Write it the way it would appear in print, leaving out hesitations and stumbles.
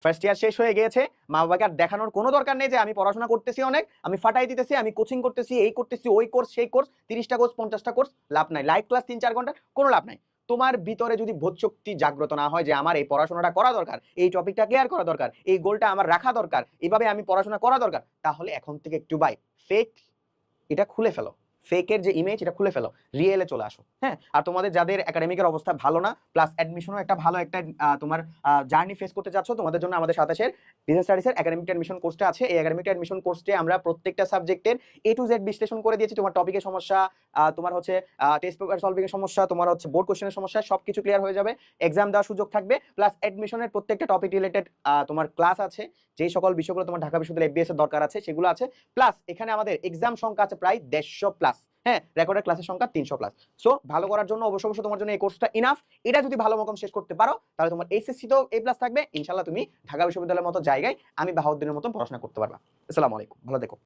First year শেষ হয়ে গিয়েছে, মা বাবাকে আর দেখানোর কোনো দরকার নেই যে আমি পড়াশোনা করতেছি, অনেক আমি ফাটাই দিতেছি, আমি কোচিং করতেছি, এই করতেছি, ওই কোর্স সেই কোর্স, 30টা কোর্স 50টা কোর্স, লাভ নাই। লাইভ ক্লাস 3-4 ঘন্টা, কোনো লাভ নাই। তোমার ভিতরে যদি বোধশক্তি জাগ্রত না হয় যে আমার এই পড়াশোনাটা করা দরকার, এই টপিকটা ক্লিয়ার করা দরকার, এই গোলটা আমার রাখা দরকার, এভাবে আমি পড়াশোনা করা দরকার, তাহলে এখন থেকে একটু ফেক এটা খুলে ফেলো, ফেকের যে ইমেজ এটা খুলে ফেলো, রিয়েলে চলে আসো। হ্যাঁ, আর তোমাদের যাদের একাডেমিকের অবস্থা ভালো না, প্লাস অ্যাডমিশনও একটা ভালো একটা তোমার জার্নি ফেস করতে যাচ্ছ, তোমাদের জন্য আমাদের 27-এর বিজনেস স্টাডিজের একাডেমিক অ্যাডমিশন কোর্সটা আছে। এই একাডেমিক অ্যাডমিশন কোর্সে আমরা প্রত্যেকটা সাবজেক্টের A to Z বিশ্লেষণ করে দিয়েছি। তোমার টপিকের সমস্যা, তোমার হচ্ছে টেস্ট পেপার সলভিং এর সমস্যা, তোমার হচ্ছে বোর্ড কোশ্চেনের সমস্যা, সবকিছু ক্লিয়ার হয়ে যাবে। এক্সাম দেওয়ার সুযোগ থাকবে, প্লাস অ্যাডমিশনের প্রত্যেকটা টপিক রিলেটেড তোমার ক্লাস আছে, যেই সকল বিষয়গুলো তোমার ঢাকা বিশ্ববিদ্যালয় FBS এর দরকার আছে সেগুলো আছে। প্লাস এখানে আমাদের এক্সাম সংখ্যা আছে প্রায় 150 প্লাস। হ্যাঁ, রেকর্ডের ক্লাসের সংখ্যা 300 প্লাস। সো ভালো করার জন্য অবশ্যই তোমার জন্য এই কোর্সটা ইনাফ। এটা যদি ভালো মতো শেষ করতে পারো তাহলে তোমার এইচএসসি তেও A+ থাকবে, ইনশাআল্লাহ তুমি ঢাকা বিশ্ববিদ্যালয়ের মতো জায়গায় আমি বাহাউদ্দিনের মতো পড়াশোনা করতে পারবা। আসসালামু আলাইকুম, ভালো থেকো।